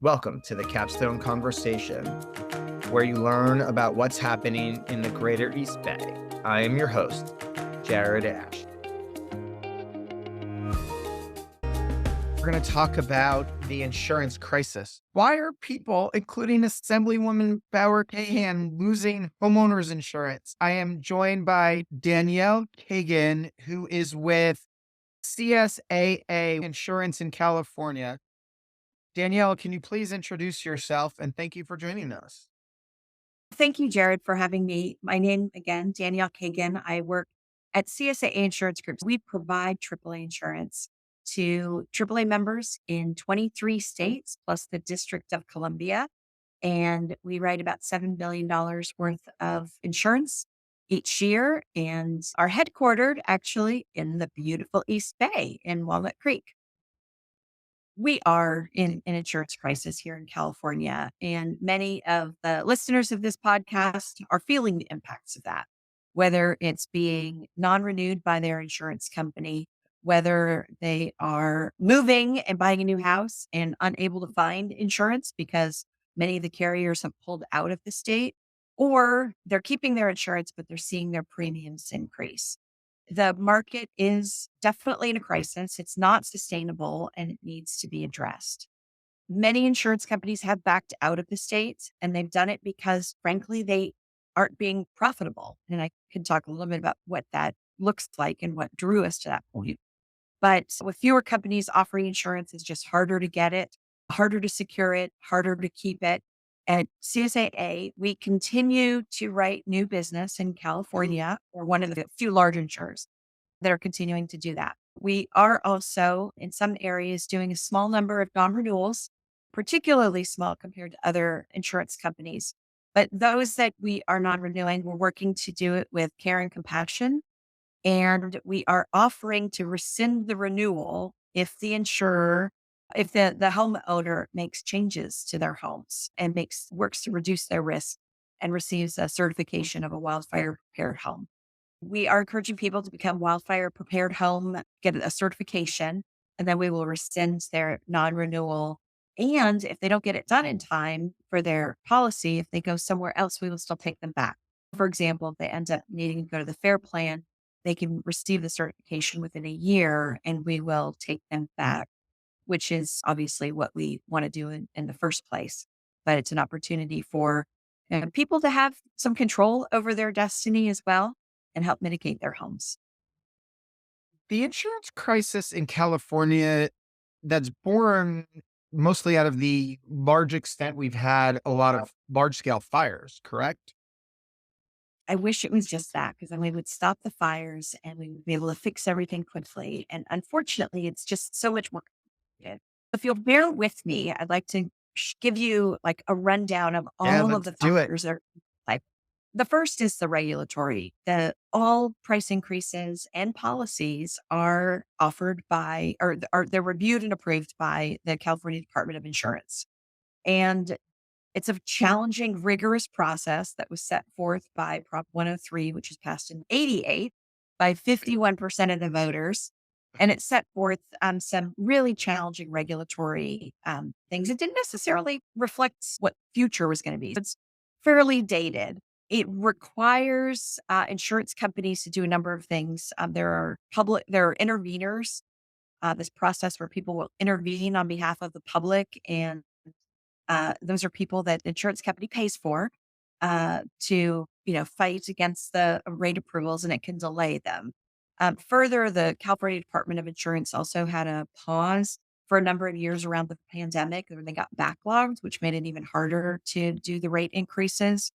Welcome to the Capstone Conversation, where you learn about what's happening in the greater East Bay. I am your host, Jared Asch. We're going to talk about the insurance crisis. Why are people, including Assemblywoman Cagan, losing homeowners insurance? I am joined by Danielle Cagan, who is with CSAA Insurance in California. Danielle, can you please introduce yourself, and thank you for joining us. Thank you, Jared, for having me. My name, again, Danielle Cagan. I work at CSAA Insurance Groups. We provide AAA insurance to AAA members in 23 states, plus the District of Columbia. And we write about $7 billion worth of insurance each year and are headquartered actually in the beautiful East Bay in Walnut Creek. We are in an insurance crisis here in California, and many of the listeners of this podcast are feeling the impacts of that, whether it's being non renewed by their insurance company, whether they are moving and buying a new house and unable to find insurance because many of the carriers have pulled out of the state, or they're keeping their insurance, but they're seeing their premiums increase. The market is definitely in a crisis. It's not sustainable and it needs to be addressed. Many insurance companies have backed out of the state and they've done it because, frankly, they aren't being profitable. And I can talk a little bit about what that looks like and what drew us to that point. But with fewer companies offering insurance, it's just harder to get it, harder to secure it, harder to keep it. At CSAA, we continue to write new business in California. We're one of the few large insurers that are continuing to do that. We are also in some areas doing a small number of non-renewals, particularly small compared to other insurance companies. But those that we are non-renewing, we're working to do it with care and compassion. And we are offering to rescind the renewal if the insurer, if the homeowner makes changes to their homes and works to reduce their risk and receives a certification of a wildfire prepared home. We are encouraging people to become wildfire prepared home, get a certification, and then we will rescind their non-renewal. And if they don't get it done in time for their policy, if they go somewhere else, we will still take them back. For example, if they end up needing to go to the FAIR plan, they can receive the certification within a year and we will take them back, which is obviously what we want to do in the first place. But it's an opportunity for people to have some control over their destiny as well and help mitigate their homes. The insurance crisis in California that's born mostly out of the large extent we've had a lot of large scale fires, correct? I wish it was just that because then we would stop the fires and we would be able to fix everything quickly. And unfortunately, it's just so much more complicated. If you'll bear with me, I'd like to give you like a rundown of Yeah, all of let's the do it. factors that are like the first is the regulatory. The all price increases and policies are offered by or are they're reviewed and approved by the California Department of Insurance. And it's a challenging, rigorous process that was set forth by Prop 103, which was passed in 88 by 51% of the voters. And it set forth some really challenging regulatory things. It didn't necessarily reflect what future was going to be. It's fairly dated. It requires insurance companies to do a number of things. There are interveners, this process where people will intervene on behalf of the public and those are people that the insurance company pays for to, fight against the rate approvals, and it can delay them. Further, the California Department of Insurance also had a pause for a number of years around the pandemic, when they got backlogged, which made it even harder to do the rate increases.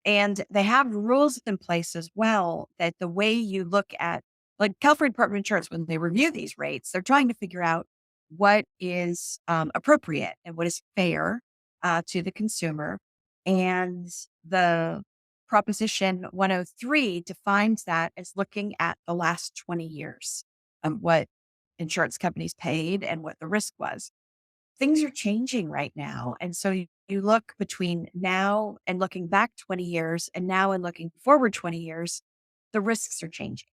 And they have rules in place as well that the way you look at, like California Department of Insurance, when they review these rates, they're trying to figure out what is appropriate and what is fair to the consumer. And the Proposition 103 defines that as looking at the last 20 years of what insurance companies paid and what the risk was. Things are changing right now. And so you look between now and looking back 20 years and now and looking forward 20 years, the risks are changing.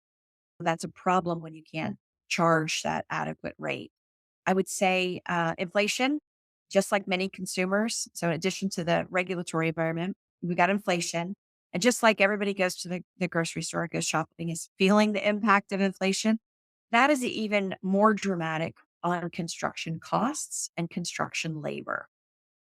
That's a problem when you can't charge that adequate rate. I would say inflation just like many consumers. So in addition to the regulatory environment, we got inflation. And just like everybody goes to the grocery store, goes shopping, is feeling the impact of inflation, that is even more dramatic on construction costs and construction labor.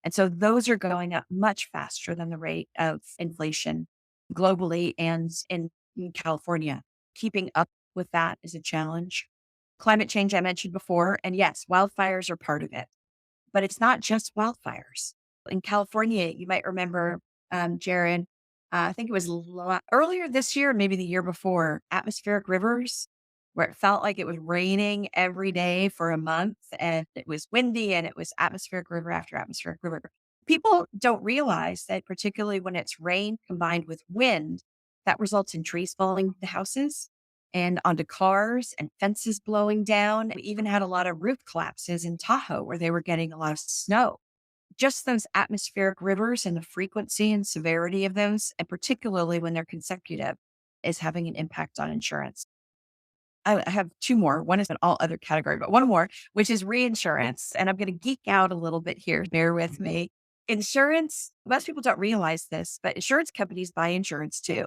And so those are going up much faster than the rate of inflation globally and in California. Keeping up with that is a challenge. Climate change, I mentioned before. And yes, wildfires are part of it, but it's not just wildfires. In California, you might remember, Jared, I think it was earlier this year, maybe the year before, atmospheric rivers, where it felt like it was raining every day for a month and it was windy and it was atmospheric river after atmospheric river. People don't realize that, particularly when it's rain combined with wind, that results in trees falling to houses and onto cars and fences blowing down. We even had a lot of roof collapses in Tahoe where they were getting a lot of snow. Just those atmospheric rivers and the frequency and severity of those, and particularly when they're consecutive, is having an impact on insurance. I have two more. One is an all other category, but one more, which is reinsurance. And I'm going to geek out a little bit here. Bear with me. Insurance, most people don't realize this, but insurance companies buy insurance too.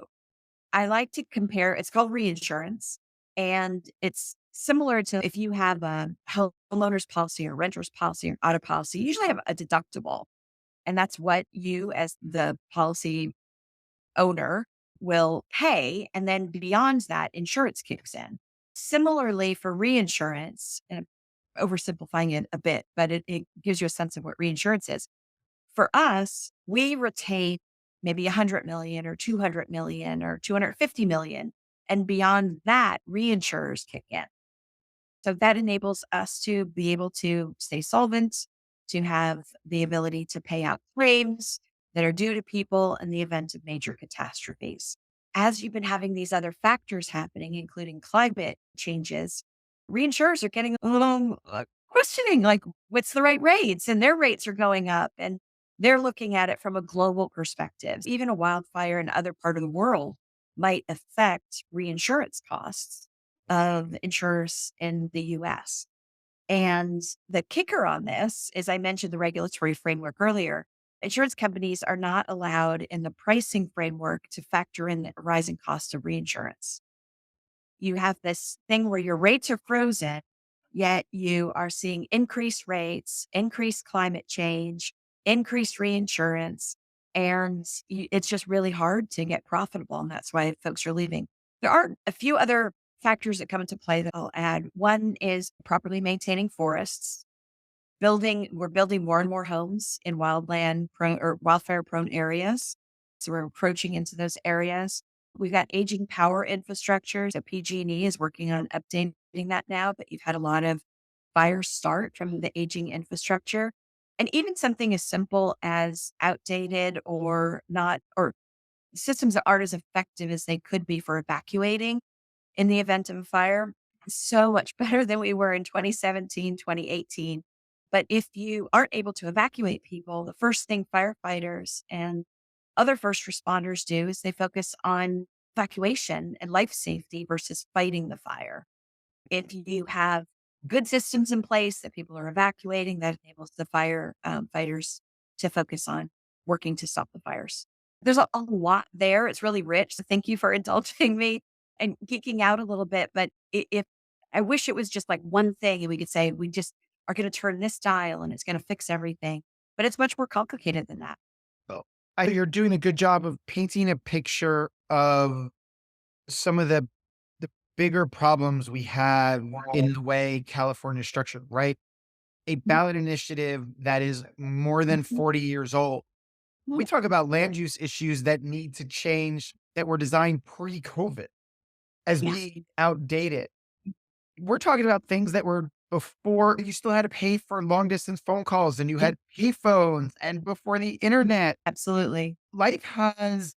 I like to compare, it's called reinsurance. And it's similar to if you have a homeowner's policy or renter's policy or auto policy, you usually have a deductible. And that's what you, as the policy owner, will pay. And then beyond that, insurance kicks in. Similarly, for reinsurance, and I'm oversimplifying it a bit, but it gives you a sense of what reinsurance is. For us, we retain maybe 100 million or 200 million or 250 million. And beyond that, reinsurers kick in. So that enables us to be able to stay solvent, to have the ability to pay out claims that are due to people in the event of major catastrophes. As you've been having these other factors happening, including climate changes, reinsurers are getting a little questioning, like, what's the right rates? And their rates are going up. And they're looking at it from a global perspective. Even a wildfire in other part of the world might affect reinsurance costs of insurers in the US. And the kicker on this is, I mentioned the regulatory framework earlier. Insurance companies are not allowed in the pricing framework to factor in the rising cost of reinsurance. You have this thing where your rates are frozen, yet you are seeing increased rates, increased climate change, increased reinsurance, and it's just really hard to get profitable. And that's why folks are leaving. There are a few other factors that come into play that I'll add. One is properly maintaining forests. We're building more and more homes in wildland prone or wildfire prone areas. So we're approaching into those areas. We've got aging power infrastructure. So PG&E is working on updating that now, but you've had a lot of fires start from the aging infrastructure. And even something as simple as outdated or not, or systems that aren't as effective as they could be for evacuating in the event of a fire, so much better than we were in 2017, 2018. But if you aren't able to evacuate people, the first thing firefighters and other first responders do is they focus on evacuation and life safety versus fighting the fire. If you have good systems in place that people are evacuating, that enables the fire fighters to focus on working to stop the fires. There's a lot there. It's really rich. So thank you for indulging me and geeking out a little bit. But if I wish it was just like one thing and we could say, we just are going to turn this dial and it's going to fix everything. But it's much more complicated than that. Well, you're doing a good job of painting a picture of some of the bigger problems we have in the way California is structured, right? A ballot initiative that is more than 40 years old. We talk about land use issues that need to change that were designed pre-COVID as Yes. being outdated. We're talking about things that were before you still had to pay for long distance phone calls and you Yep. had pay phones and before the internet. Absolutely. Life has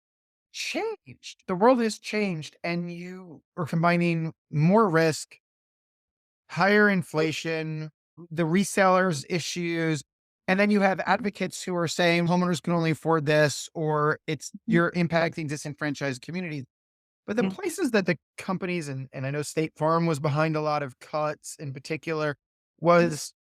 changed. The world has changed and you are combining more risk, higher inflation, the resellers issues, and then you have advocates who are saying homeowners can only afford this, or you're impacting disenfranchised communities. But the Yeah. places that the companies, and I know State Farm was behind a lot of cuts in particular, was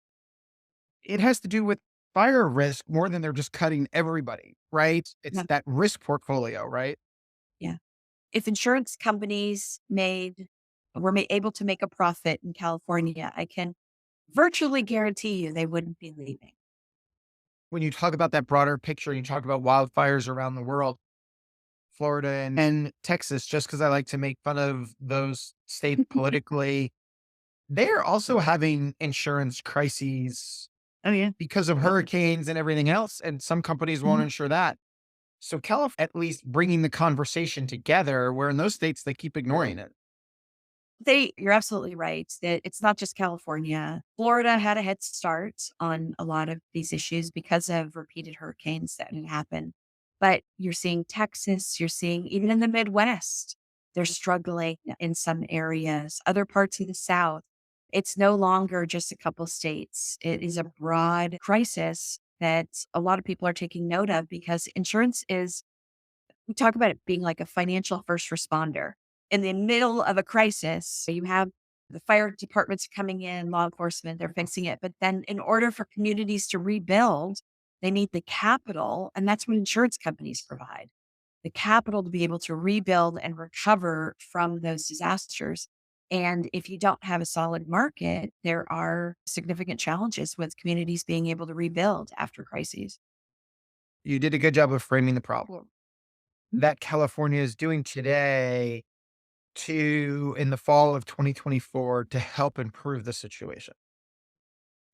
it has to do with fire risk more than they're just cutting everybody, right? It's Yeah. that risk portfolio, right? Yeah. If insurance companies were able to make a profit in California, I can virtually guarantee you they wouldn't be leaving. When you talk about that broader picture, you talk about wildfires around the world, Florida and Texas, just because I like to make fun of those states politically, they're also having insurance crises Oh, yeah. because of hurricanes and everything else. And some companies won't Mhm. insure that. So California, at least bringing the conversation together, where in those states, they keep ignoring it. You're absolutely right that it's not just California. Florida had a head start on a lot of these issues because of repeated hurricanes that had happened. But you're seeing Texas, you're seeing even in the Midwest, they're struggling in some areas, other parts of the South. It's no longer just a couple states. It is a broad crisis that a lot of people are taking note of because insurance is we talk about it being like a financial first responder. In the middle of a crisis, so you have the fire departments coming in, law enforcement, they're fixing it. But then, in order for communities to rebuild, they need the capital. And that's what insurance companies provide the capital to be able to rebuild and recover from those disasters. And if you don't have a solid market, there are significant challenges with communities being able to rebuild after crises. You did a good job of framing the problem that California is doing today in the fall of 2024 to help improve the situation.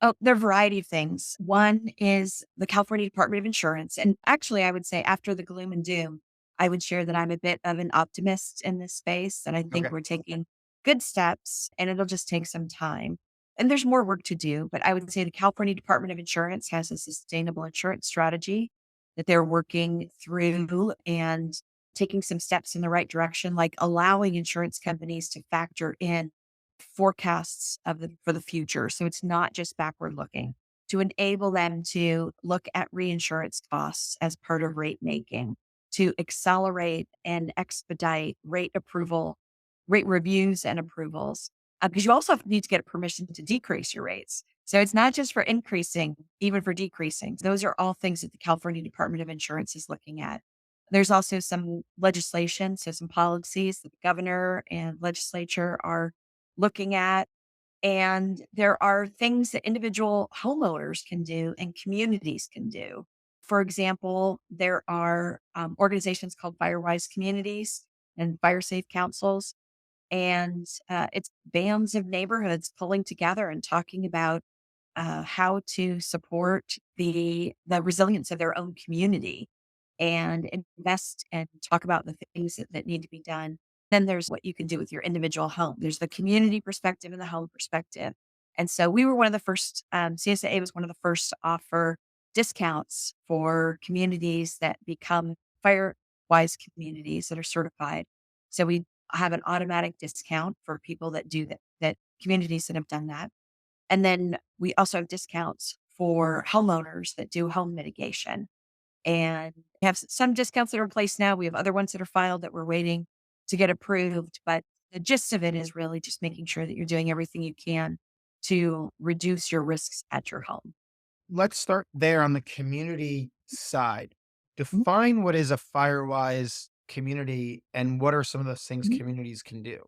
Oh, there are a variety of things. One is the California Department of Insurance. And actually, I would say after the gloom and doom, I would share that I'm a bit of an optimist in this space, that I think Okay. we're taking good steps and it'll just take some time. And there's more work to do, but I would say the California Department of Insurance has a sustainable insurance strategy that they're working through and taking some steps in the right direction, like allowing insurance companies to factor in forecasts for the future. So it's not just backward looking to enable them to look at reinsurance costs as part of rate making, to accelerate and expedite rate reviews and approvals. Because you also need to get permission to decrease your rates. So it's not just for increasing, even for decreasing. Those are all things that the California Department of Insurance is looking at. There's also some legislation, so some policies that the governor and legislature are looking at. And there are things that individual homeowners can do and communities can do. For example, there are organizations called Firewise communities and fire safe councils. And it's bands of neighborhoods pulling together and talking about how to support the resilience of their own community and invest and talk about the things that need to be done. Then there's what you can do with your individual home. There's the community perspective and the home perspective. And so we were one of the first, CSAA was one of the first to offer discounts for communities that become Firewise communities that are certified. So we have an automatic discount for people that do that communities that have done that. And then we also have discounts for homeowners that do home mitigation. And we have some discounts that are in place now. We have other ones that are filed that we're waiting to get approved. But the gist of it is really just making sure that you're doing everything you can to reduce your risks at your home. Let's start there on the community side. Mhm. Define what is a Firewise community and what are some of those things Mhm. communities can do?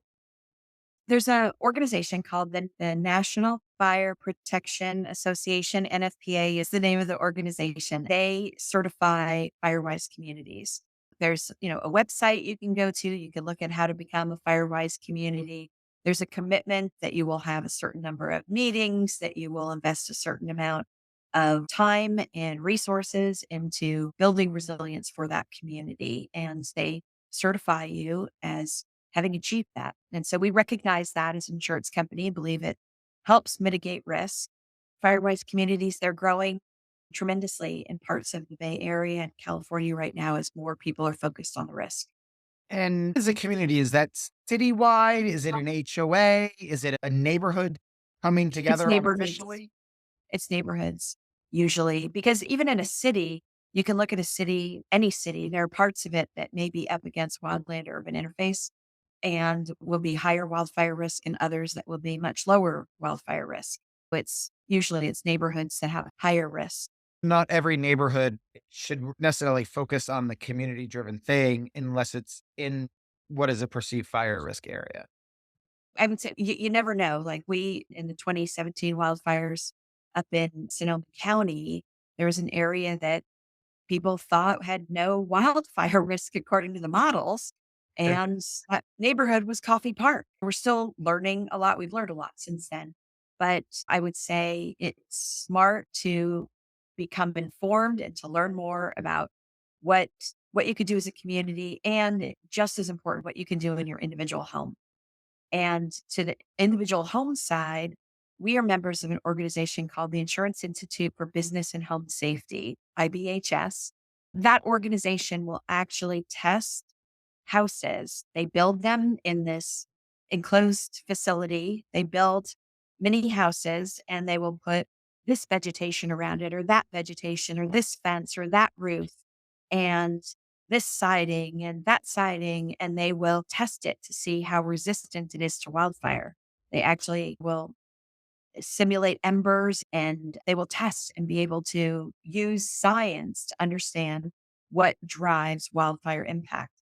There's a organization called the National Fire Protection Association. NFPA is the name of the organization. They certify Firewise communities. There's, a website you can go to. You can look at how to become a Firewise community. There's a commitment that you will have a certain number of meetings, that you will invest a certain amount of time and resources into building resilience for that community. And they certify you as having achieved that. And so we recognize that as an insurance company, believe it helps mitigate risk. Firewise communities, they're growing tremendously in parts of the Bay Area and California right now as more people are focused on the risk. And as a community, is that citywide? Is it an HOA? Is it a neighborhood coming It's together neighborhoods. unofficially? It's neighborhoods usually, because even in a city, you can look at a city, any city, there are parts of it that may be up against wildland urban interface and will be higher wildfire risk and others that will be much lower wildfire risk. It's usually it's neighborhoods that have higher risk. Not every neighborhood should necessarily focus on the community driven thing unless it's in what is a perceived fire risk area. I would say you never know. Like we, in the 2017 wildfires up in Sonoma County, there was an area that people thought had no wildfire risk according to the models. Okay. And that neighborhood was Coffee Park. We're still learning a lot. We've learned a lot since then. But I would say it's smart to become informed and to learn more about what what you could do as a community, and just as important, what you can do in your individual home. And to the individual home side, we are members of an organization called the Insurance Institute for Business and Home Safety, IBHS. That organization will actually test houses. They build them in this enclosed facility. They build mini houses and they will put this vegetation around it, or that vegetation, or this fence, or that roof, and this siding and that siding, and they will test it to see how resistant it is to wildfire. They actually will simulate embers and they will test and be able to use science to understand what drives wildfire impact.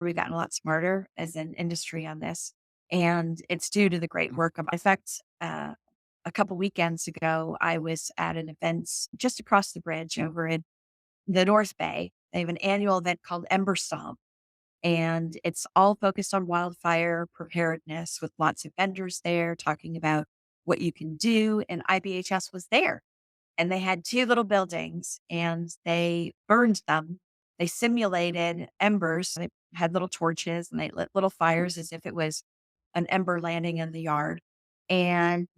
We've gotten a lot smarter as an industry on this, and it's due to the great work of, in fact, a couple weekends ago, I was at an event just across the bridge over in the North Bay. They have an annual event called Ember Stomp, and it's all focused on wildfire preparedness with lots of vendors there talking about what you can do. And IBHS was there, and they had two little buildings and they burned them. They simulated embers. They had little torches and they lit little fires as if it was an ember landing in the yard and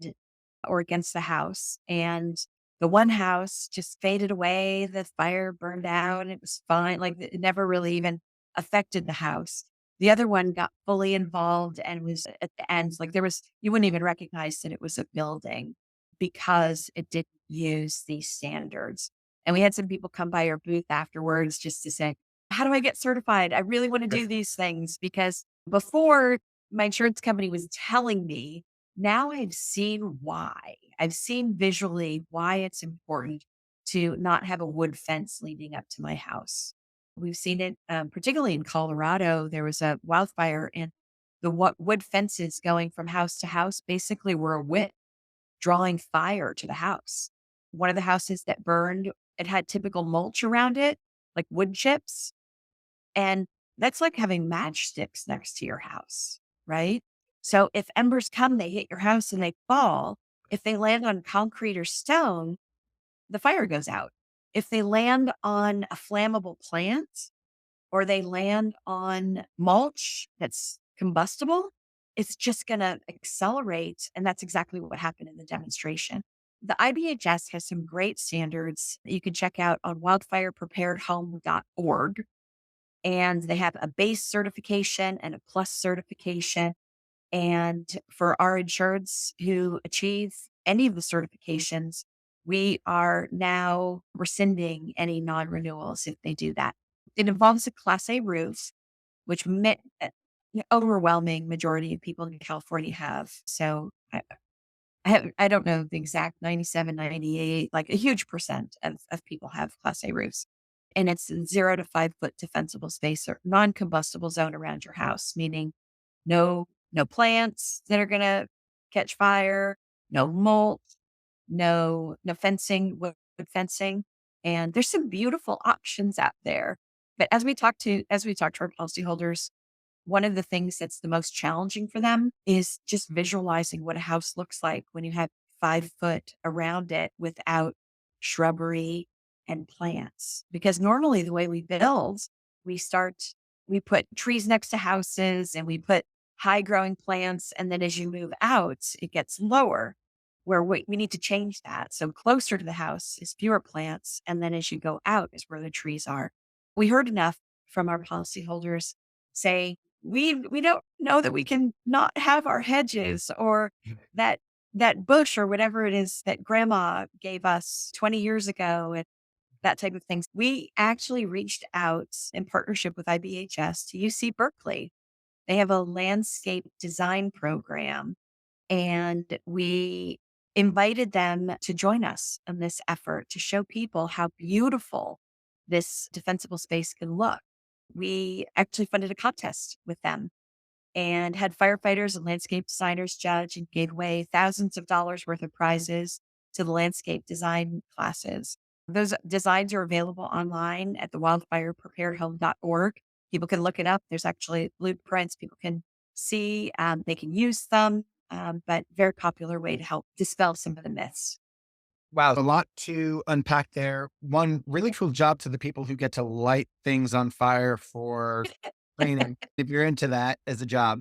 or against the house. And the one house just faded away. The fire burned out and it was fine. Like it never really even affected the house. The other one got fully involved and was at the end, like there was, you wouldn't even recognize that it was a building because it didn't use these standards. And we had some people come by our booth afterwards just to say, how do I get certified? I really want to do these things, because before my insurance company was telling me, now I've seen why. I've seen visually why it's important to not have a wood fence leading up to my house. We've seen it, particularly in Colorado. There was a wildfire, and the wood fences going from house to house basically were a wick drawing fire to the house. One of the houses that burned, it had typical mulch around it, like wood chips. And that's like having matchsticks next to your house, right? So if embers come, they hit your house and they fall. If they land on concrete or stone, the fire goes out. If they land on a flammable plant or they land on mulch that's combustible, it's just going to accelerate. And that's exactly what happened in the demonstration. The IBHS has some great standards that you can check out on wildfirepreparedhome.org. And they have a base certification and a plus certification. And for our insureds who achieve any of the certifications, we are now rescinding any non renewals if they do that. It involves a Class A roof, which the overwhelming majority of people in California have. So I don't know the exact 97, 98, like a huge percent of people have Class A roofs. And it's 0 to 5 foot defensible space or non combustible zone around your house, meaning no plants that are gonna catch fire, no mulch, no fencing, wood fencing. And there's some beautiful options out there. But as we talk to our policyholders, one of the things that's the most challenging for them is just visualizing what a house looks like when you have 5 foot around it without shrubbery and plants. Because normally the way we build, we start, we put trees next to houses and we put high growing plants. And then as you move out, it gets lower, where we need to change that. So closer to the house is fewer plants. And then as you go out is where the trees are. We heard enough from our policyholders say, we don't know that we can not have our hedges, or that bush or whatever it is that grandma gave us 20 years ago, and that type of things. We actually reached out in partnership with IBHS to UC Berkeley. They have a landscape design program, and we invited them to join us in this effort to show people how beautiful this defensible space can look. We actually funded a contest with them and had firefighters and landscape designers judge and gave away thousands of dollars worth of prizes to the landscape design classes. Those designs are available online at the wildfirepreparedhome.org. People can look it up. There's actually blueprints. People can see, they can use them, but very popular way to help dispel some of the myths. Wow, a lot to unpack there. One really cool job to the people who get to light things on fire for training. If you're into that as a job,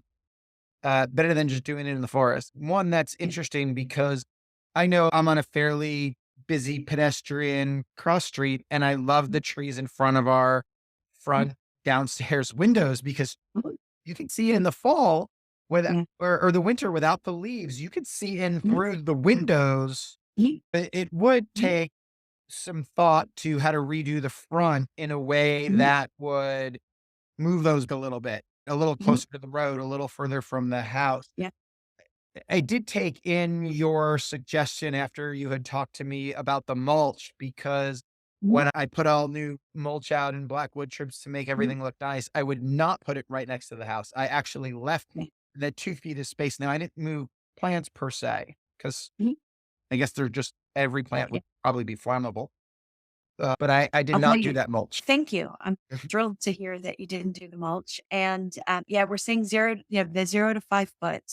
better than just doing it in the forest. One that's interesting because I know I'm on a fairly busy pedestrian cross street, and I love the trees in front of our front downstairs windows because you can see in the fall without, Yeah. or the winter without the leaves. You could see in through the windows. It would take some thought to how to redo the front in a way that would move those a little bit, a little closer to the road, a little further from the house. Yeah. I did take in your suggestion after you had talked to me about the mulch because when I put all new mulch out in black wood chips to make everything look nice, I would not put it right next to the house. I actually left the 2 feet of space. Now I didn't move plants per se because I guess they're just every plant would probably be flammable. But I did I'll tell not do you. that mulch. Thank you. I'm thrilled to hear that you didn't do the mulch. And yeah, we're seeing the 0 to 5 foot.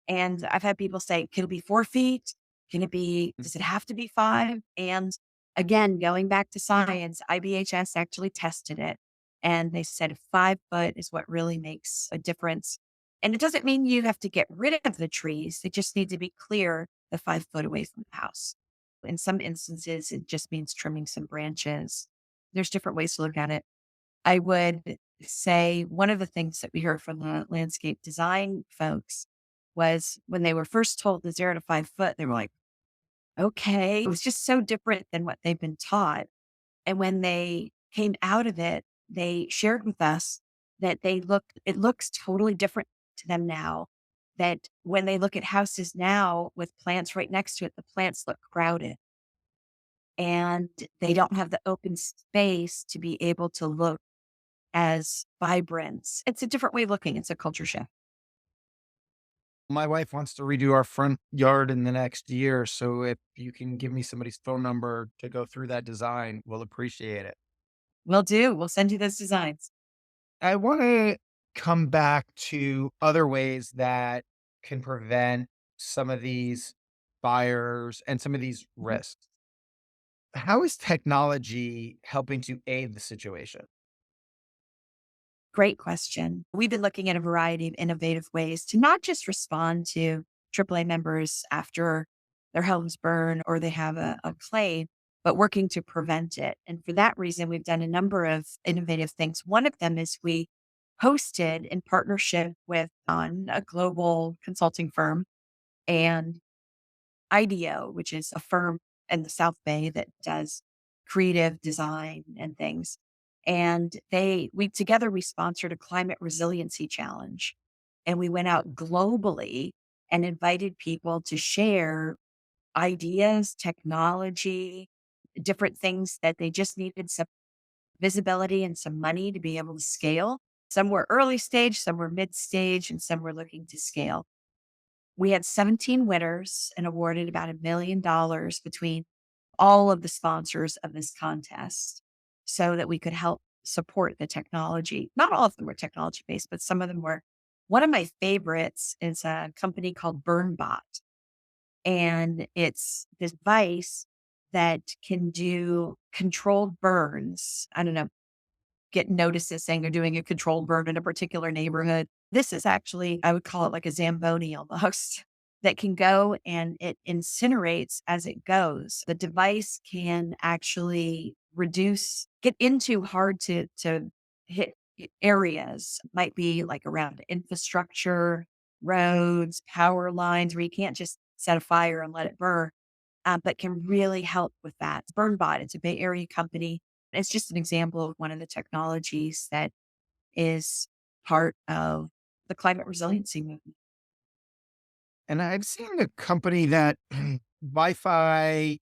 And I've had people say, can it be 4 feet? Can it be, does it have to be five? And again, going back to science, IBHS actually tested it. And they said 5 foot is what really makes a difference. And it doesn't mean you have to get rid of the trees. They just need to be clear the 5 foot away from the house. In some instances, it just means trimming some branches. There's different ways to look at it. I would say one of the things that we heard from the landscape design folks was when they were first told the 0 to 5 foot, they were like, okay, it was just so different than what they've been taught. And when they came out of it, they shared with us that it looks totally different to them now. That when they look at houses now with plants right next to it, the plants look crowded and they don't have the open space to be able to look as vibrant. It's a different way of looking. It's a culture shift. My wife wants to redo our front yard in the next year, so if you can give me somebody's phone number to go through that design, we'll appreciate it. Will do. We'll send you those designs. I wanna come back to other ways that can prevent some of these fires and some of these Mhm. risks. How is technology helping to aid the situation? Great question. We've been looking at a variety of innovative ways to not just respond to AAA members after their homes burn or they have a claim, but working to prevent it. And for that reason, we've done a number of innovative things. One of them is we hosted in partnership with on a global consulting firm and IDEO, which is a firm in the South Bay that does creative design and things. And we together, we sponsored a climate resiliency challenge. And we went out globally and invited people to share ideas, technology, different things that they just needed some visibility and some money to be able to scale. Some were early stage, some were mid stage, and some were looking to scale. We had 17 winners and awarded about $1 million between all of the sponsors of this contest so that we could help support the technology. Not all of them were technology based, but some of them were. One of my favorites is a company called BurnBot, and it's this device that can do controlled burns. I don't know, get notices saying they're doing a controlled burn in a particular neighborhood. This is actually, I would call it like a Zamboni almost, that can go and it incinerates as it goes. The device can actually get into hard to hit areas, might be like around infrastructure, roads, power lines, where you can't just set a fire and let it burn, but can really help with that. BurnBot, it's a Bay Area company. It's just an example of one of the technologies that is part of the climate resiliency movement. And I've seen a company that Wi-Fi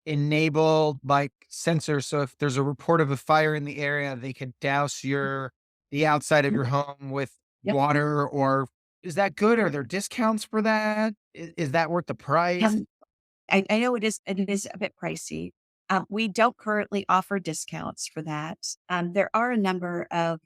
enabled like sensors. So if there's a report of a fire in the area, they could douse the outside of Mhm. your home with Yep. water, or is that good? Are there discounts for that? Is that worth the price? Um, I know it is a bit pricey. We don't currently offer discounts for that. There are a number of,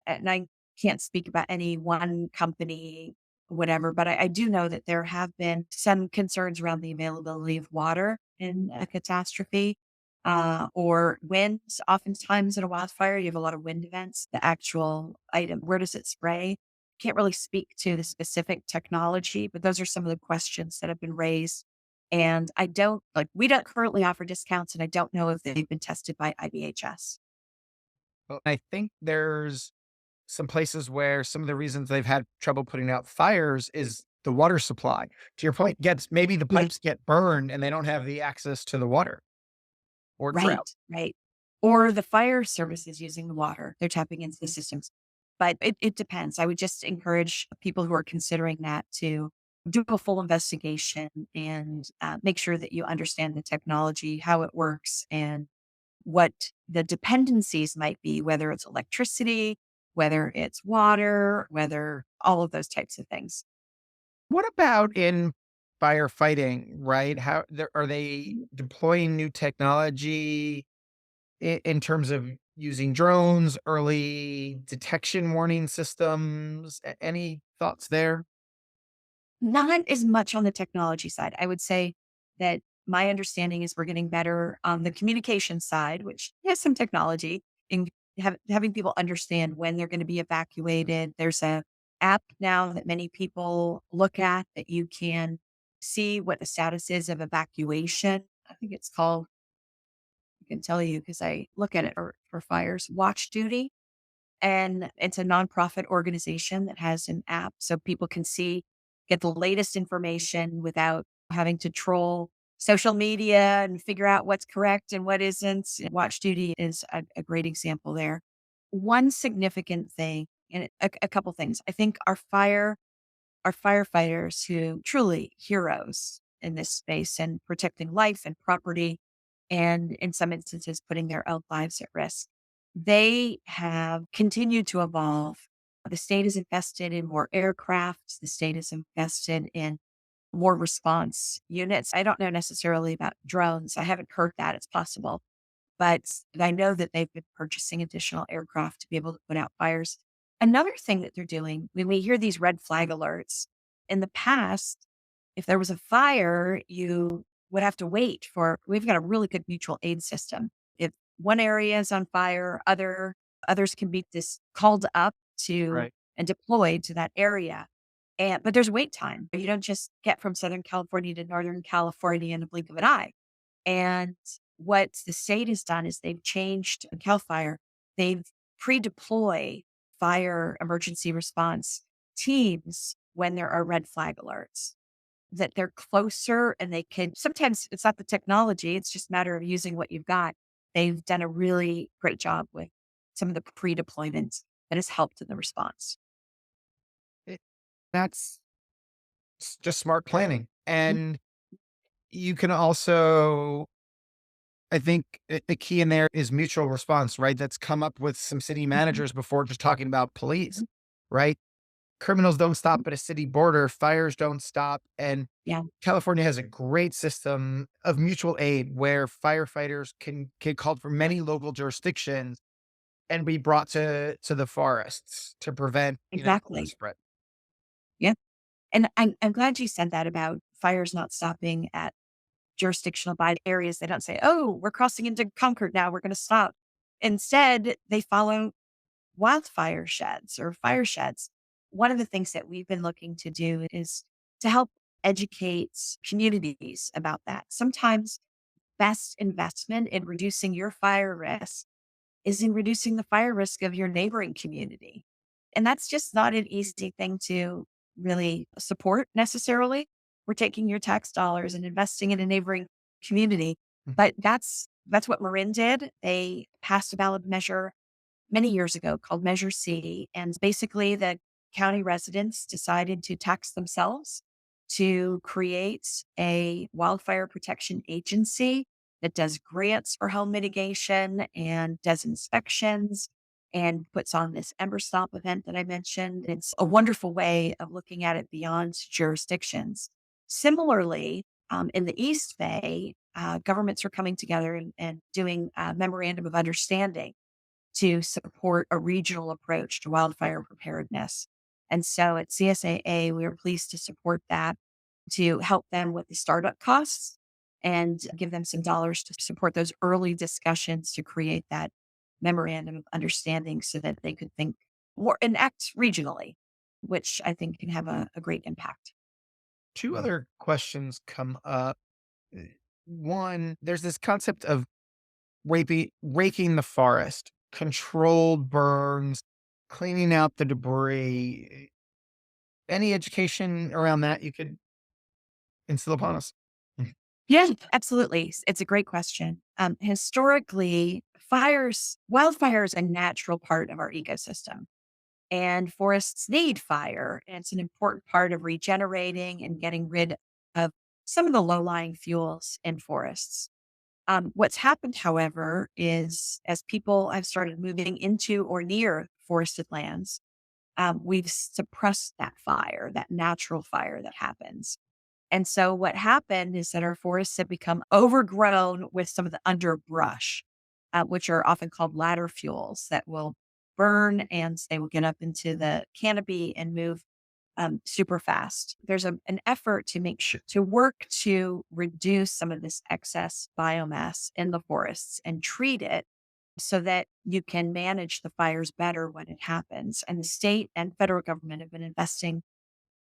and I can't speak about any one company, whatever, but I do know that there have been some concerns around the availability of water in a catastrophe, or winds. Oftentimes in a wildfire, you have a lot of wind events. The actual item, where does it spray? Can't really speak to the specific technology, but those are some of the questions that have been raised. And I don't like, we don't currently offer discounts, and I don't know if they've been tested by IBHS. Well, I think there's some places where some of the reasons they've had trouble putting out fires is the water supply. To your point, gets maybe the Yeah. pipes get burned and they don't have the access to the water or drought. Right, right. Or the fire service is using the water. They're tapping into the systems. But it depends. I would just encourage people who are considering that to do a full investigation and make sure that you understand the technology, how it works, and what the dependencies might be, whether it's electricity, whether it's water, whether all of those types of things. What about in firefighting, right? How are they deploying new technology in terms of using drones, early detection warning systems? Any thoughts there? Not as much on the technology side. I would say that my understanding is we're getting better on the communication side, which has some technology in having people understand when they're going to be evacuated. There's a app now that many people look at that you can see what the status is of evacuation. I think it's called, I can tell you because I look at it for fires, Watch Duty, and it's a nonprofit organization that has an app so people can get the latest information without having to troll social media and figure out what's correct and what isn't. Watch Duty is a great example there. One significant thing, and a couple things. I think our firefighters who truly heroes in this space and protecting life and property, and in some instances, putting their own lives at risk. They have continued to evolve. The state is invested in more aircraft. The state is invested in more response units. I don't know necessarily about drones. I haven't heard that. It's possible. But I know that they've been purchasing additional aircraft to be able to put out fires. Another thing that they're doing, when we hear these red flag alerts, in the past, if there was a fire, you would have to wait for, we've got a really good mutual aid system. If one area is on fire, others can be called up to Right. and deployed to that area. But there's wait time. You don't just get from Southern California to Northern California in a blink of an eye. And what the state has done is they've changed CAL FIRE. They've pre-deploy fire emergency response teams when there are red flag alerts, that they're closer and they can, sometimes it's not the technology, it's just a matter of using what you've got. They've done a really great job with some of the pre-deployments that has helped in the response. It, that's just smart planning. Mhm. And you can also, I think the key in there is mutual response, right? That's come up with some city Mhm. managers before, just talking about police, Mhm. right? Criminals don't stop Mhm. at a city border, fires don't stop. And Yeah, California has a great system of mutual aid where firefighters can get called from many local jurisdictions and be brought to the forests to prevent, fire exactly. spread. Yeah. And I'm glad you said that about fires not stopping at jurisdictional by areas. They don't say, "Oh, we're crossing into Concord now, we're gonna stop." Instead, they follow wildfire sheds or fire sheds. One of the things that we've been looking to do is to help educate communities about that. Sometimes best investment in reducing your fire risk is in reducing the fire risk of your neighboring community. And that's just not an easy thing to really support necessarily. We're taking your tax dollars and investing in a neighboring community. Mhm. But that's what Marin did. They passed a ballot measure many years ago called Measure C. And basically the county residents decided to tax themselves to create a wildfire protection agency that does grants for home mitigation and does inspections and puts on this Ember Stomp event that I mentioned. It's a wonderful way of looking at it beyond jurisdictions. Similarly, in the East Bay, governments are coming together and doing a memorandum of understanding to support a regional approach to wildfire preparedness. And so at CSAA, we are pleased to support that to help them with the startup costs and give them some dollars to support those early discussions to create that memorandum of understanding so that they could think more and act regionally, which I think can have a great impact. Two other questions come up. Uh, One, there's this concept of raking the forest, controlled burns, cleaning out the debris. Any education around that you could instill upon us? Mm. Yeah, absolutely. It's a great question. Historically, wildfire is a natural part of our ecosystem, and forests need fire. And it's an important part of regenerating and getting rid of some of the low lying fuels in forests. What's happened, however, is as people have started moving into or near forested lands, we've suppressed that fire, that natural fire that happens. And so what happened is that our forests have become overgrown with some of the underbrush, which are often called ladder fuels that will burn and they will get up into the canopy and move super fast. There's an effort to make sure to work to reduce some of this excess biomass in the forests and treat it so that you can manage the fires better when it happens. And the state and federal government have been investing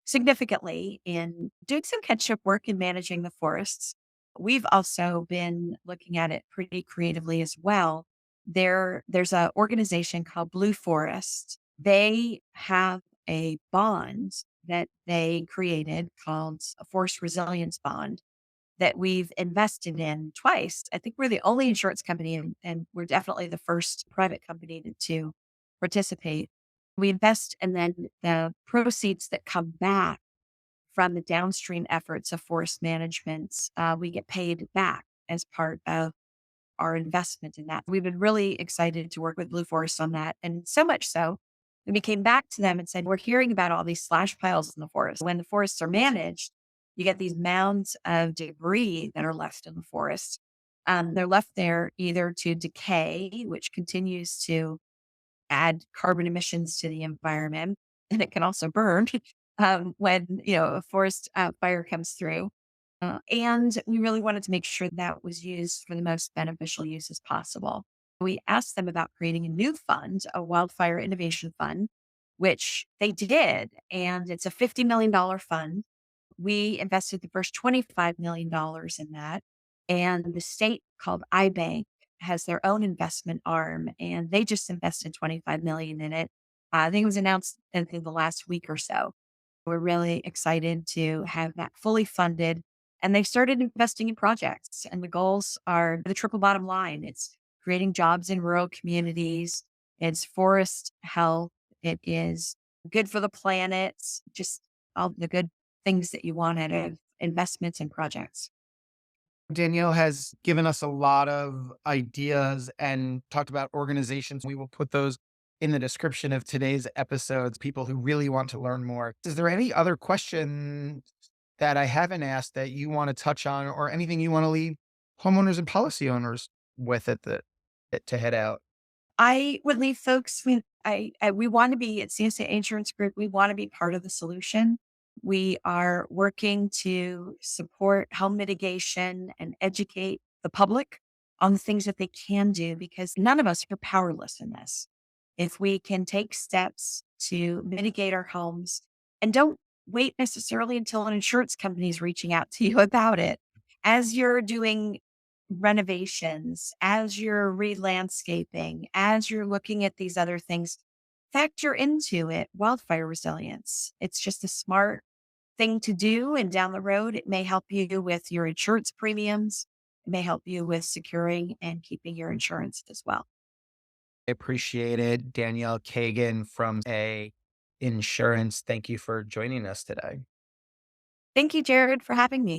significantly in doing some catch up work in managing the forests. We've also been looking at it pretty creatively as well. There's an organization called Blue Forest. They have a bond that they created called a Forest Resilience Bond that we've invested in twice. I think we're the only insurance company, and we're definitely the first private company to participate. We invest, and then the proceeds that come back from the downstream efforts of forest management, we get paid back as part of our investment in that. We've been really excited to work with Blue Forest on that. And so much so, we came back to them and said, we're hearing about all these slash piles in the forest. When the forests are managed, you get these mounds of debris that are left in the forest. They're left there either to decay, which continues to add carbon emissions to the environment, and it can also burn when a forest fire comes through. And we really wanted to make sure that was used for the most beneficial uses possible. We asked them about creating a new fund, a wildfire innovation fund, which they did. And it's a $50 million fund. We invested the first $25 million in that. And the state called iBank has their own investment arm, and they just invested 25 million in it. I think it was announced in the last week or so. We're really excited to have that fully funded. And they've started investing in projects. And the goals are the triple bottom line. It's creating jobs in rural communities. It's forest health. It is good for the planet. Just all the good things that you want out of investments and projects. Danielle has given us a lot of ideas and talked about organizations. We will put those in the description of today's episodes, people who really want to learn more. Is there any other question that I haven't asked that you want to touch on, or anything you want to leave homeowners and policy owners with to head out? I would leave folks with we want to be at CSA Insurance Group. We want to be part of the solution. We are working to support home mitigation and educate the public on the things that they can do because none of us are powerless in this. If we can take steps to mitigate our homes and don't wait necessarily until an insurance company is reaching out to you about it. As you're doing renovations, as you're re-landscaping, as you're looking at these other things, factor into it wildfire resilience. It's just a smart thing to do. And down the road, it may help you with your insurance premiums. It may help you with securing and keeping your insurance as well. I appreciate it. Danielle Cagan from A Insurance. Thank you for joining us today. Thank you, Jared, for having me.